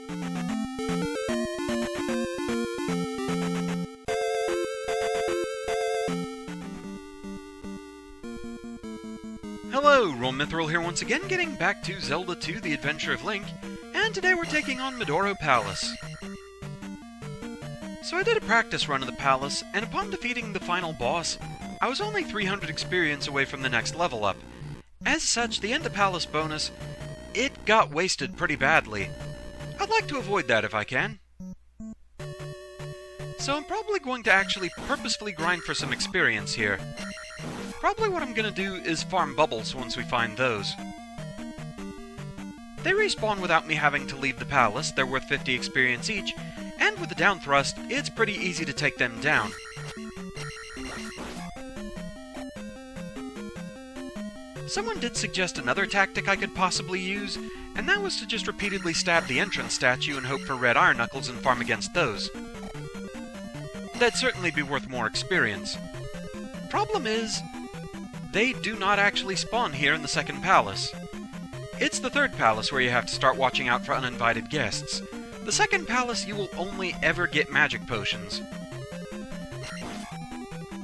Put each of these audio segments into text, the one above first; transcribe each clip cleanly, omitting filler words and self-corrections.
Hello, Mithril here once again, getting back to Zelda 2, The Adventure of Link, and today we're taking on Midoro Palace. So I did a practice run of the palace, and upon defeating the final boss, I was only 300 experience away from the next level up. As such, the End of Palace bonus, it got wasted pretty badly. I'd like to avoid that if I can. So I'm probably going to actually purposefully grind for some experience here. Probably what I'm going to do is farm bubbles once we find those. They respawn without me having to leave the palace, they're worth 50 experience each, and with the down thrust, it's pretty easy to take them down. Someone did suggest another tactic I could possibly use, and that was to just repeatedly stab the entrance statue and hope for red iron knuckles and farm against those. That'd certainly be worth more experience. Problem is, they do not actually spawn here in the second palace. It's the third palace where you have to start watching out for uninvited guests. The second palace you will only ever get magic potions.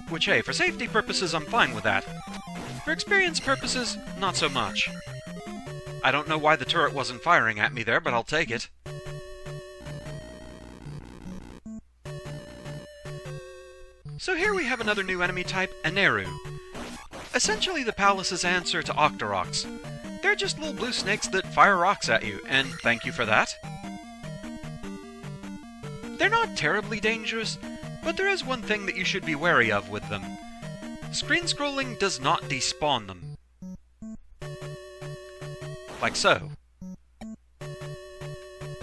Which, hey, for safety purposes I'm fine with that. For experience purposes, not so much. I don't know why the turret wasn't firing at me there, but I'll take it. So here we have another new enemy type, Aneru. Essentially the palace's answer to Octoroks. They're just little blue snakes that fire rocks at you, and thank you for that. They're not terribly dangerous, but there is one thing that you should be wary of with them. Screen scrolling does not despawn them. Like so.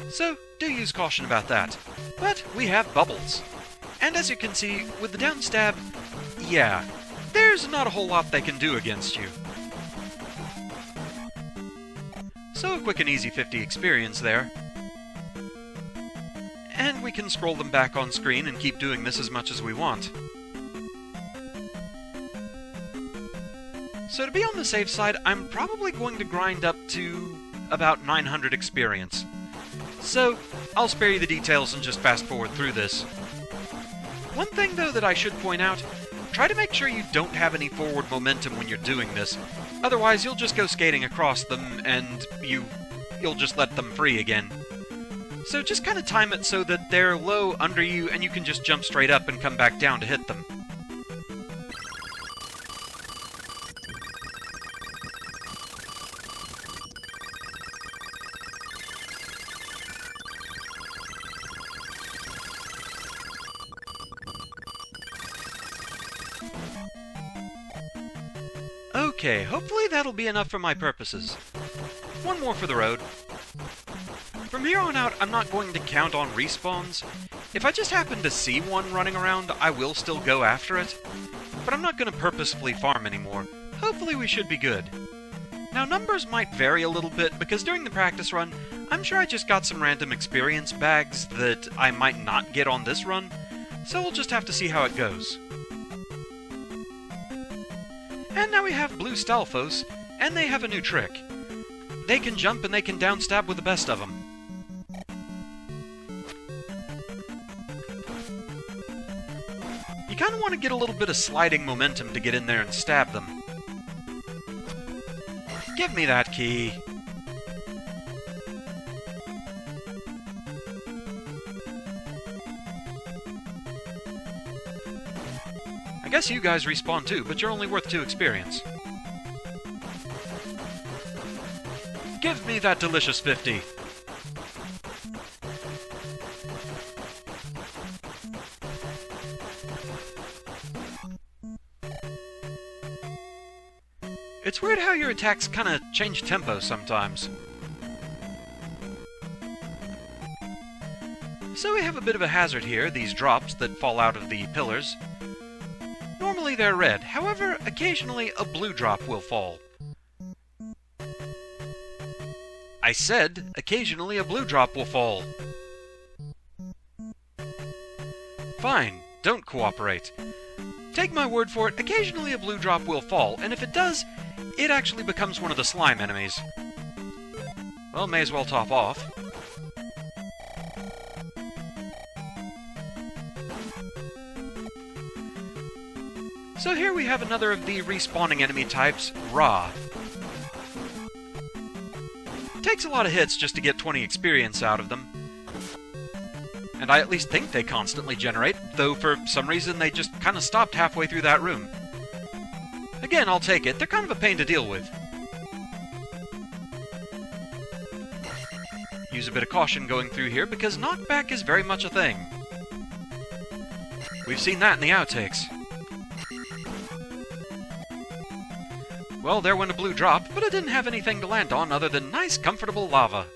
So, do use caution about that. But we have bubbles. And as you can see, with the down stab, yeah, there's not a whole lot they can do against you. So a quick and easy 50 experience there. And we can scroll them back on screen and keep doing this as much as we want. So to be on the safe side, I'm probably going to grind up to about 900 experience. So, I'll spare you the details and just fast forward through this. One thing though that I should point out, try to make sure you don't have any forward momentum when you're doing this. Otherwise you'll just go skating across them and you'll just let them free again. So just kind of time it so that they're low under you and you can just jump straight up and come back down to hit them. Okay, hopefully that'll be enough for my purposes. One more for the road. From here on out, I'm not going to count on respawns. If I just happen to see one running around, I will still go after it. But I'm not going to purposefully farm anymore. Hopefully we should be good. Now numbers might vary a little bit, because during the practice run, I'm sure I just got some random experience bags that I might not get on this run, so we'll just have to see how it goes. And now we have Blue Stalfos, and they have a new trick. They can jump and they can downstab with the best of them. You kind of want to get a little bit of sliding momentum to get in there and stab them. Give me that key. I guess you guys respawn too, but you're only worth 2 experience. Give me that delicious 50! It's weird how your attacks kinda change tempo sometimes. So we have a bit of a hazard here, these drops that fall out of the pillars. Normally they're red, however, occasionally a blue drop will fall. I said, occasionally a blue drop will fall. Fine, don't cooperate. Take my word for it, occasionally a blue drop will fall, and if it does, it actually becomes one of the slime enemies. Well, may as well top off. So here we have another of the respawning enemy types, Ra. Takes a lot of hits just to get 20 experience out of them. And I at least think they constantly generate, though for some reason they just kind of stopped halfway through that room. Again, I'll take it. They're kind of a pain to deal with. Use a bit of caution going through here, because knockback is very much a thing. We've seen that in the outtakes. Well, there went a blue drop, but it didn't have anything to land on other than nice, comfortable lava.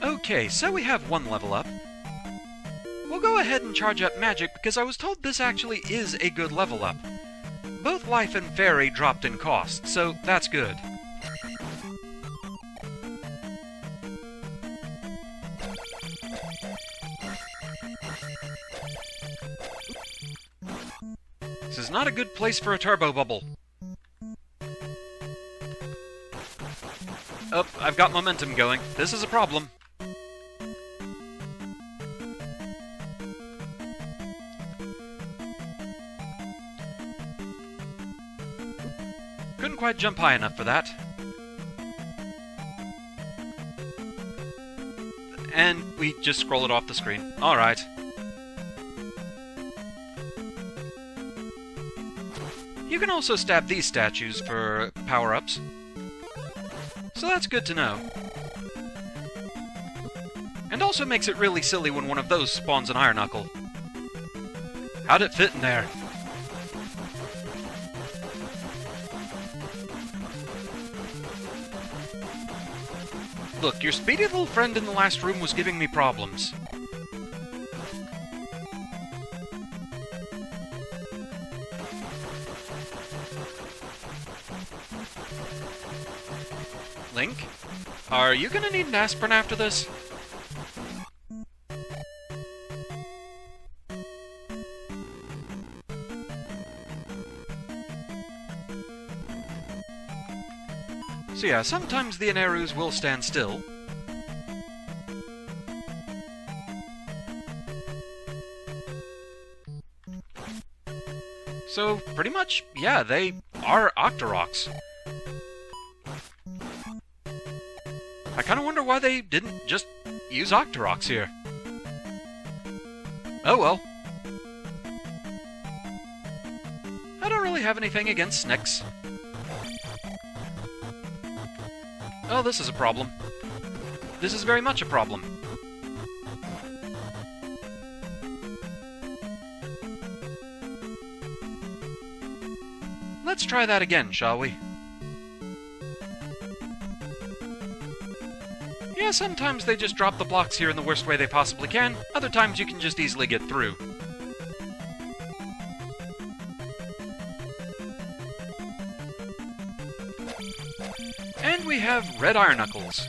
Okay, so we have one level up. We'll go ahead and charge up magic because I was told this actually is a good level up. Both life and fairy dropped in cost, so that's good. This is not a good place for a turbo bubble. Oh, I've got momentum going. This is a problem. Couldn't quite jump high enough for that. And we just scroll it off the screen. Alright. You can also stab these statues for power-ups. So that's good to know. And also makes it really silly when one of those spawns an Iron Knuckle. How'd it fit in there? Look, your speedy little friend in the last room was giving me problems. Link, are you gonna need an aspirin after this? So yeah, sometimes the Inerus will stand still. So, pretty much, yeah, they are Octoroks. I kinda wonder why they didn't just use Octoroks here. Oh well. I don't really have anything against Snicks. Oh, this is a problem. This is very much a problem. Let's try that again, shall we? Yeah, sometimes they just drop the blocks here in the worst way they possibly can. Other times you can just easily get through. And we have red Iron Knuckles.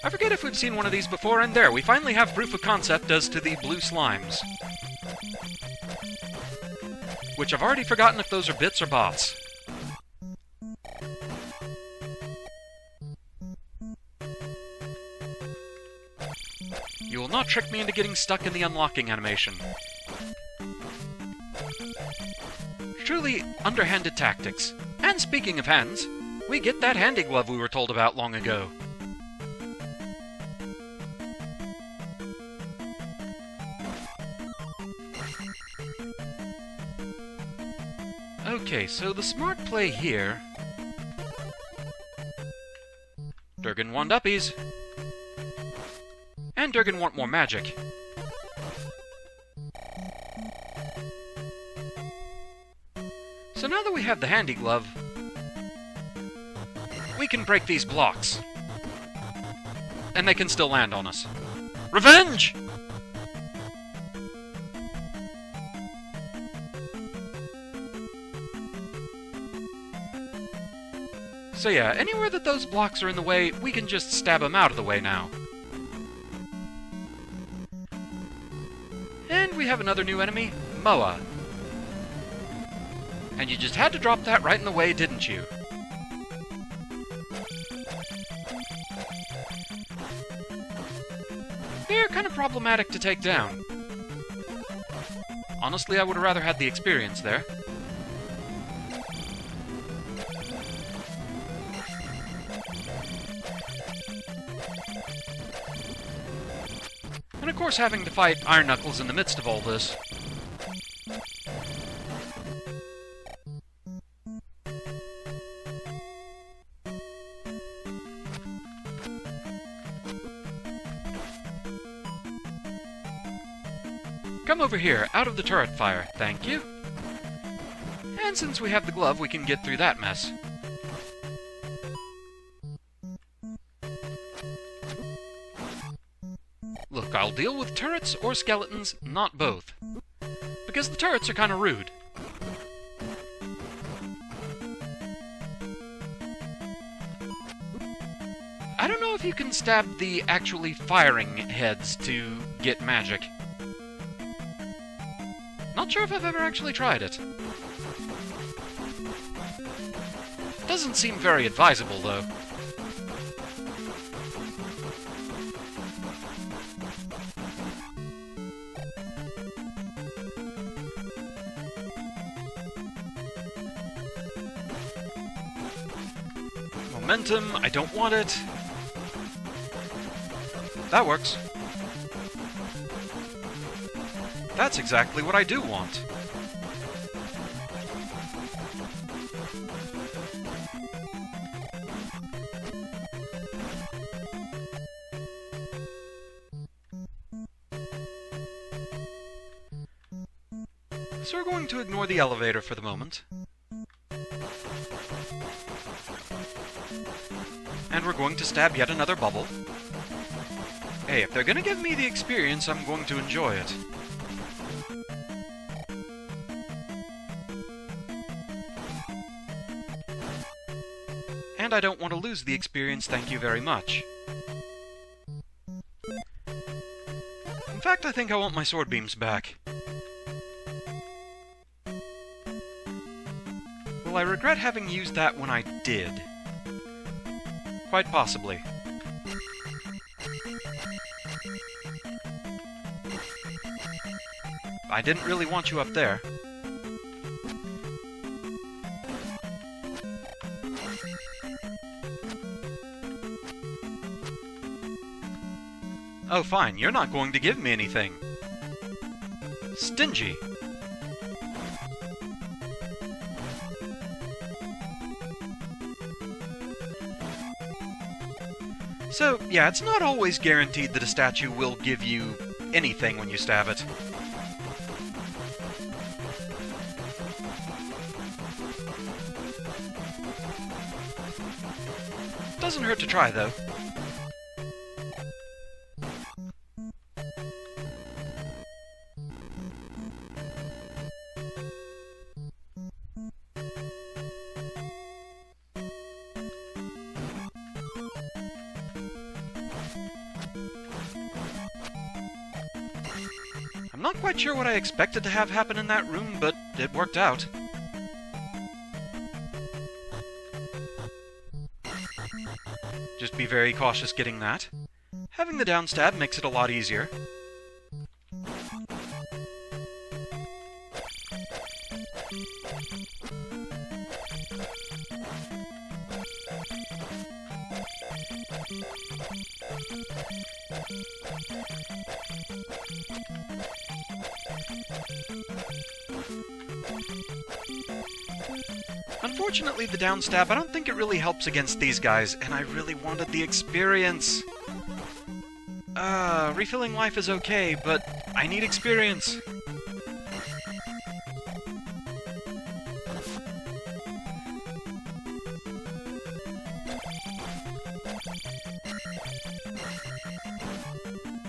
I forget if we've seen one of these before, and there, we finally have proof of concept as to the blue slimes. Which I've already forgotten if those are bits or bots. You will not trick me into getting stuck in the unlocking animation. Truly underhanded tactics. And speaking of hands, we get that handy glove we were told about long ago. Okay, so the smart play here... Durgon want uppies. And Durgon want more magic. So now that we have the handy glove, we can break these blocks. And they can still land on us. Revenge! So yeah, anywhere that those blocks are in the way, we can just stab them out of the way now. And we have another new enemy, Moa. And you just had to drop that right in the way, didn't you? They're kind of problematic to take down. Honestly, I would have rather had the experience there. And of course having to fight Iron Knuckles in the midst of all this. Come over here, out of the turret fire, thank you. And since we have the glove, we can get through that mess. Look, I'll deal with turrets or skeletons, not both. Because the turrets are kinda rude. I don't know if you can stab the actually firing heads to get magic. Not sure if I've ever actually tried it. Doesn't seem very advisable, though. Momentum, I don't want it. That works. That's exactly what I do want. So we're going to ignore the elevator for the moment. And we're going to stab yet another bubble. Hey, if they're gonna give me the experience, I'm going to enjoy it. And I don't want to lose the experience, thank you very much. In fact, I think I want my sword beams back. Will I regret having used that when I did? Quite possibly. I didn't really want you up there. Oh, fine, you're not going to give me anything. Stingy. So, yeah, it's not always guaranteed that a statue will give you anything when you stab it. Doesn't hurt to try, though. I'm not quite sure what I expected to have happen in that room, but it worked out. Just be very cautious getting that. Having the down stab makes it a lot easier. Unfortunately, the down stab, I don't think it really helps against these guys, and I really wanted the experience. Refilling life is okay, but I need experience.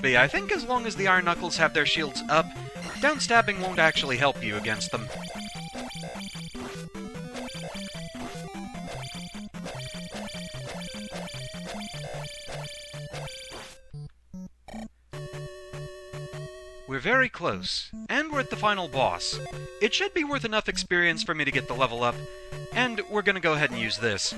But yeah, I think as long as the Iron Knuckles have their shields up, down stabbing won't actually help you against them. We're very close, and and we're at the final boss. It should be worth enough experience for me to get the level up, and we're gonna go ahead and use this.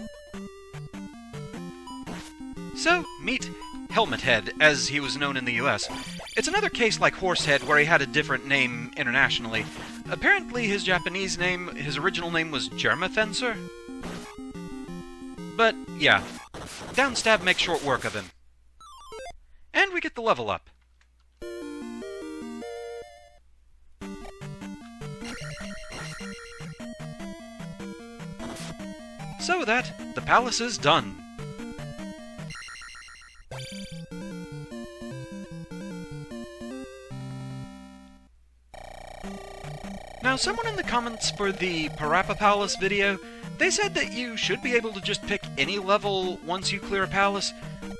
So, meet Helmethead, as he was known in the US. It's another case like Horsehead, where he had a different name internationally. Apparently his Japanese name, his original name was Jermafenser. But, yeah. Downstab makes short work of him. And we get the level up. So with that, the palace is done. Now, someone in the comments for the Parappa Palace video, they said that you should be able to just pick any level once you clear a palace,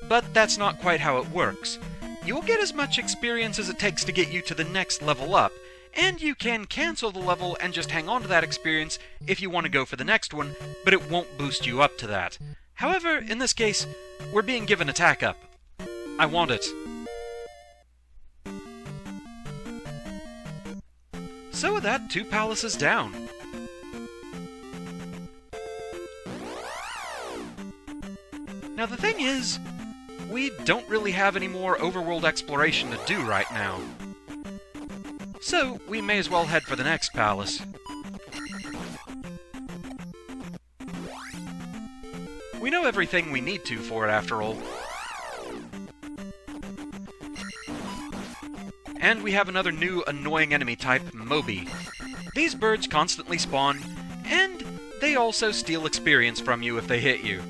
but that's not quite how it works. You will get as much experience as it takes to get you to the next level up, and you can cancel the level and just hang on to that experience if you want to go for the next one, but it won't boost you up to that. However, in this case, we're being given attack up. I want it. So with that, 2 palaces down. Now the thing is, we don't really have any more overworld exploration to do right now. So, we may as well head for the next palace. We know everything we need to for it, after all. And we have another new annoying enemy type, Moby. These birds constantly spawn, and they also steal experience from you if they hit you.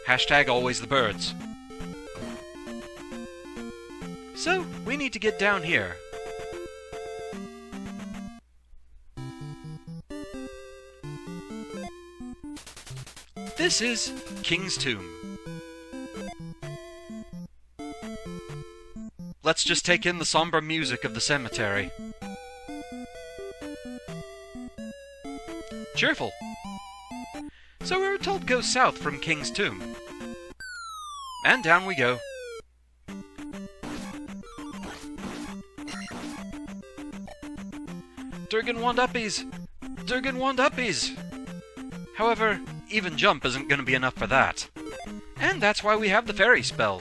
Hashtag always the birds. So, we need to get down here. This is King's Tomb. Let's just take in the somber music of the cemetery. Cheerful. So we were told to go south from King's Tomb. And down we go. Durgon wand uppies! Durgon wand uppies! However, even jump isn't going to be enough for that. And that's why we have the fairy spell.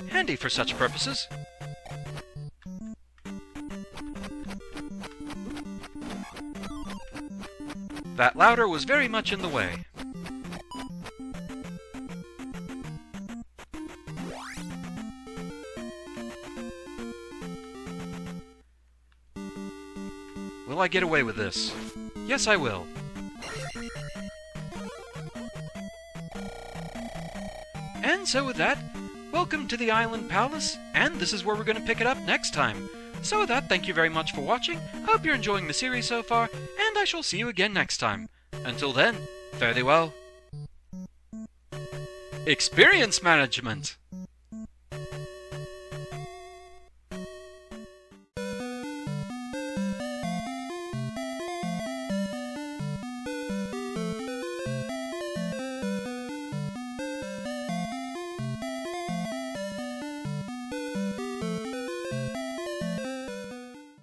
Handy for such purposes. That louder was very much in the way. Will I get away with this? Yes, I will. And so with that, welcome to the Island Palace, and this is where we're going to pick it up next time. So with that, thank you very much for watching, hope you're enjoying the series so far, and I shall see you again next time. Until then, fare thee well. Experience management!